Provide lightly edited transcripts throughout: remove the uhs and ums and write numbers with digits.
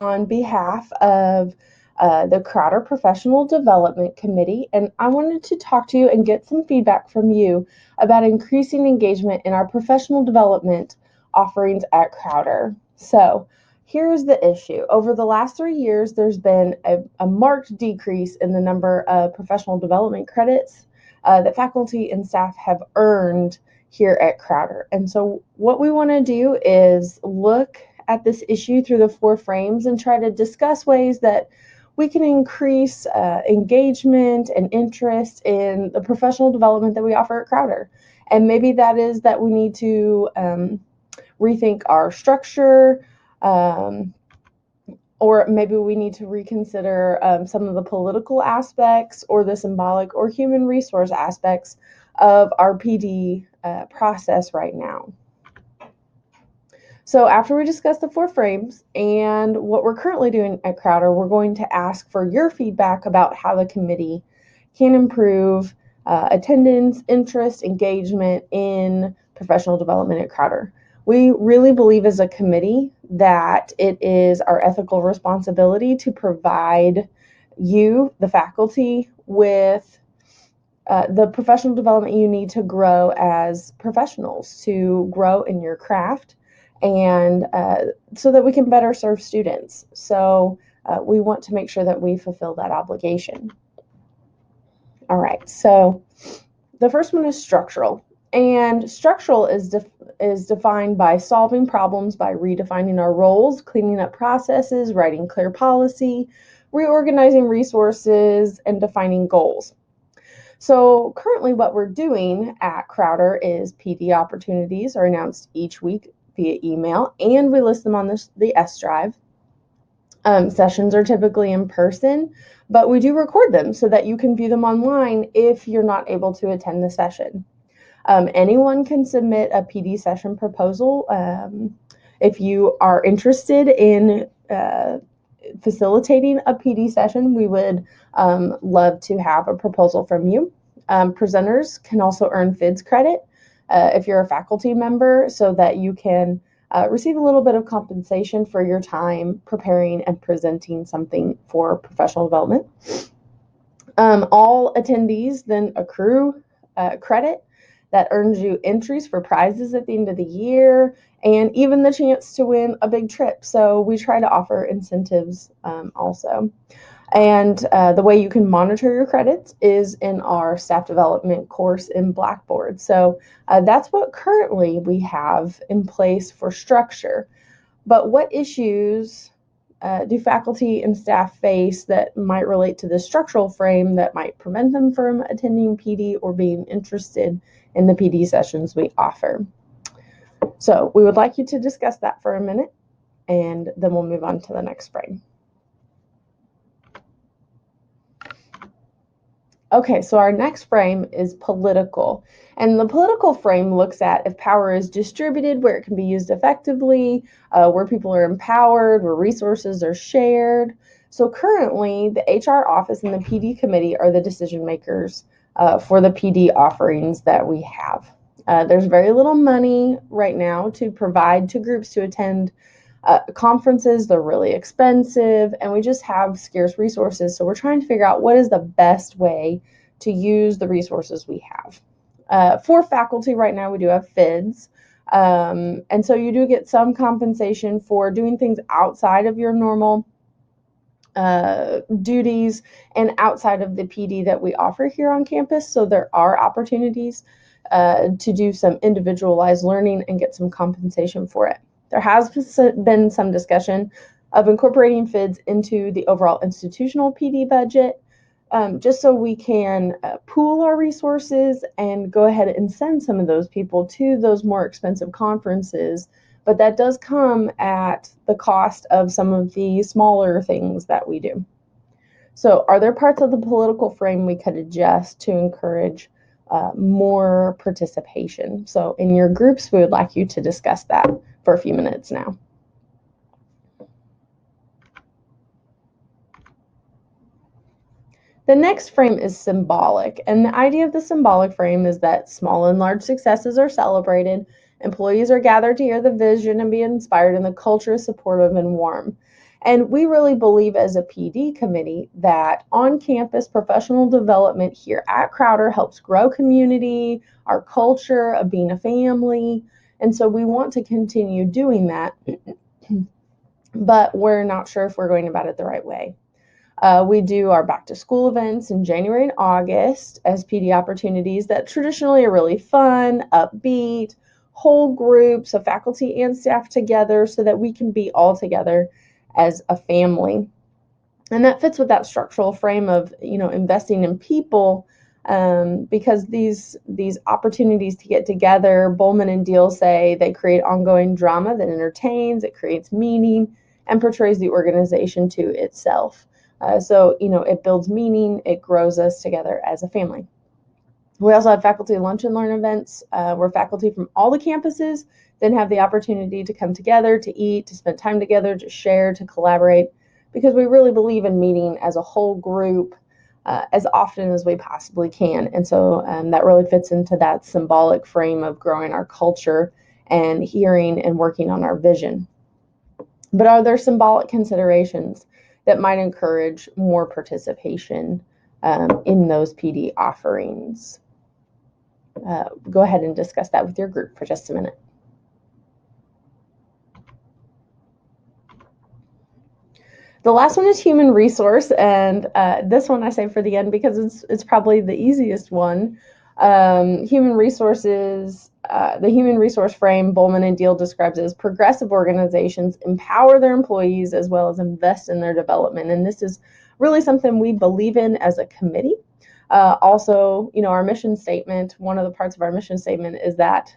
on behalf of the Crowder Professional Development Committee, and I wanted to talk to you and get some feedback from you about increasing engagement in our professional development offerings at Crowder. So, here's the issue. Over the last 3 years, there's been a marked decrease in the number of professional development credits that faculty and staff have earned here at Crowder. And so, what we want to do is look at this issue through the 4 frames and try to discuss ways that we can increase engagement and interest in the professional development that we offer at Crowder. And maybe that is that we need to rethink our structure, or maybe we need to reconsider some of the political aspects or the symbolic or human resource aspects of our PD process right now. So after we discuss the 4 frames and what we're currently doing at Crowder, we're going to ask for your feedback about how the committee can improve attendance, interest, engagement in professional development at Crowder. We really believe as a committee that it is our ethical responsibility to provide you, the faculty, with the professional development you need to grow as professionals, to grow in your craft, and so that we can better serve students. So we want to make sure that we fulfill that obligation. All right, so the first one is structural. And structural is defined by solving problems by redefining our roles, cleaning up processes, writing clear policy, reorganizing resources, and defining goals. So currently what we're doing at Crowder is PD opportunities are announced each week via email, and we list them on the S Drive. Sessions are typically in person, but we do record them so that you can view them online if you're not able to attend the session. Anyone can submit a PD session proposal. If you are interested in facilitating a PD session, we would love to have a proposal from you. Presenters can also earn FIDS credit if you're a faculty member, so that you can receive a little bit of compensation for your time preparing and presenting something for professional development. All attendees then accrue credit that earns you entries for prizes at the end of the year, and even the chance to win a big trip. So we try to offer incentives also. And the way you can monitor your credits is in our staff development course in Blackboard. So that's what currently we have in place for structure. But what issues do faculty and staff face that might relate to the structural frame that might prevent them from attending PD or being interested in the PD sessions we offer? So we would like you to discuss that for a minute, and then we'll move on to the next frame. Okay, so our next frame is political. And the political frame looks at if power is distributed, where it can be used effectively, where people are empowered, where resources are shared. So currently, the HR office and the PD committee are the decision makers for the PD offerings that we have. There's very little money right now to provide to groups to attend conferences. They're really expensive, and we just have scarce resources. So we're trying to figure out what is the best way to use the resources we have. For faculty right now, we do have FIDS. And so you do get some compensation for doing things outside of your normal duties and outside of the PD that we offer here on campus. So there are opportunities to do some individualized learning and get some compensation for it. There has been some discussion of incorporating FIDS into the overall institutional PD budget, just so we can pool our resources and go ahead and send some of those people to those more expensive conferences. But that does come at the cost of some of the smaller things that we do. So are there parts of the political frame we could adjust to encourage more participation? So in your groups, we would like you to discuss that for a few minutes now. The next frame is symbolic, and the idea of the symbolic frame is that small and large successes are celebrated, employees are gathered to hear the vision and be inspired, and the culture is supportive and warm. And we really believe as a PD committee that on-campus professional development here at Crowder helps grow community, our culture of being a family. And so we want to continue doing that, but we're not sure if we're going about it the right way. We do our back to school events in January and August as PD opportunities that traditionally are really fun, upbeat, whole groups of faculty and staff together so that we can be all together as a family. And that fits with that structural frame of, investing in people, because these opportunities to get together, Bowman and Deal say they create ongoing drama that entertains, it creates meaning, and portrays the organization to itself. So it builds meaning, it grows us together as a family. We also have faculty lunch and learn events where faculty from all the campuses then have the opportunity to come together, to eat, to spend time together, to share, to collaborate, because we really believe in meeting as a whole group as often as we possibly can. And so that really fits into that symbolic frame of growing our culture and hearing and working on our vision. But are there symbolic considerations that might encourage more participation in those PD offerings? Go ahead and discuss that with your group for just a minute. The last one is human resource, and this one I say for the end because it's probably the easiest one. Human resources, the human resource frame Bowman and Deal describes as progressive organizations empower their employees as well as invest in their development, and this is really something we believe in as a committee. Also, our mission statement, one of the parts of our mission statement is that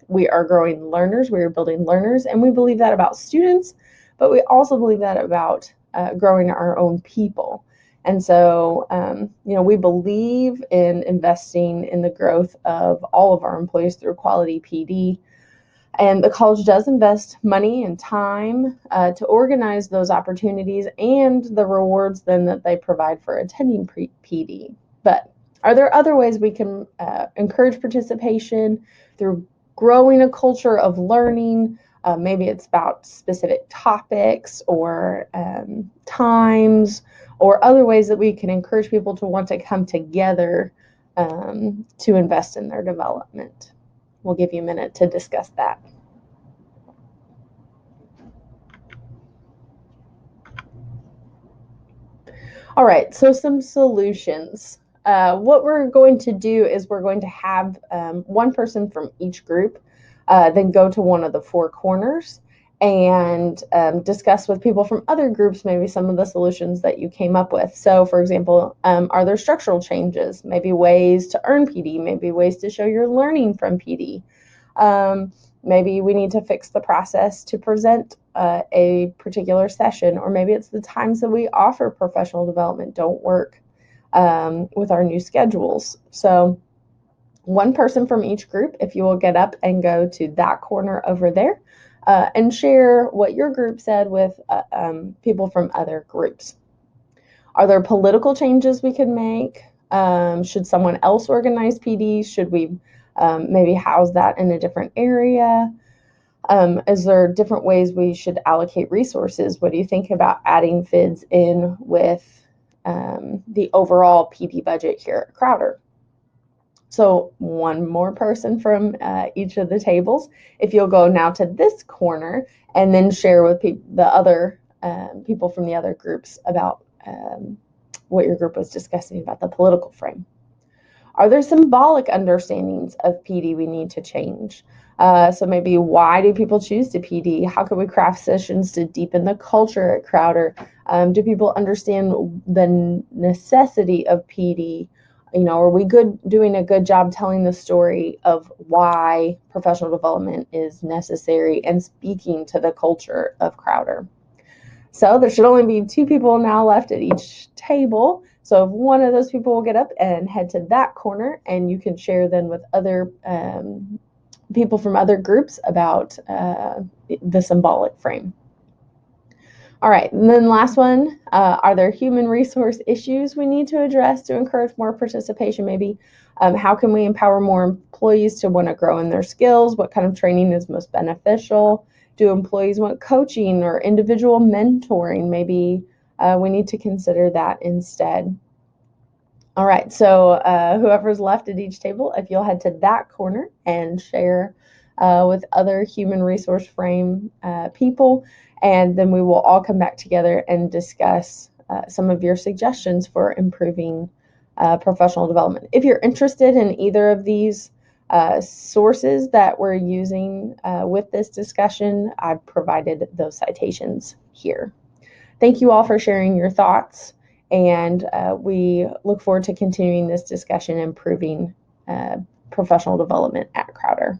we are growing learners, we are building learners, and we believe that about students, but we also believe that about growing our own people. And so, we believe in investing in the growth of all of our employees through quality PD. And the college does invest money and time to organize those opportunities and the rewards then that they provide for attending PD. But are there other ways we can encourage participation through growing a culture of learning? Maybe it's about specific topics or times or other ways that we can encourage people to want to come together to invest in their development. We'll give you a minute to discuss that. All right, so some solutions. What we're going to do is we're going to have one person from each group then go to one of the four corners and discuss with people from other groups maybe some of the solutions that you came up with. So, for example, are there structural changes? Maybe ways to earn PD, maybe ways to show you're learning from PD. Maybe we need to fix the process to present a particular session, or maybe it's the times that we offer professional development don't work with our new schedules. So one person from each group, if you will get up and go to that corner over there and share what your group said with people from other groups. Are there political changes we could make? Should someone else organize PD? Should we maybe house that in a different area? Is there different ways we should allocate resources? What do you think about adding FIDS in with the overall PD budget here at Crowder? So one more person from each of the tables. If you'll go now to this corner and then share with the other people from the other groups about what your group was discussing about the political frame. Are there symbolic understandings of PD we need to change? So maybe why do people choose to PD? How can we craft sessions to deepen the culture at Crowder? Do people understand the necessity of PD? Are we doing a good job telling the story of why professional development is necessary and speaking to the culture of Crowder? So there should only be two people now left at each table. So if one of those people will get up and head to that corner, and you can share then with other people from other groups about the symbolic frame. All right, and then last one, are there human resource issues we need to address to encourage more participation maybe? How can we empower more employees to want to grow in their skills? What kind of training is most beneficial? Do employees want coaching or individual mentoring? Maybe we need to consider that instead. All right, so whoever's left at each table, if you'll head to that corner and share with other human resource frame people, and then we will all come back together and discuss some of your suggestions for improving professional development. If you're interested in either of these sources that we're using with this discussion, I've provided those citations here. Thank you all for sharing your thoughts, and we look forward to continuing this discussion, improving professional development at Crowder.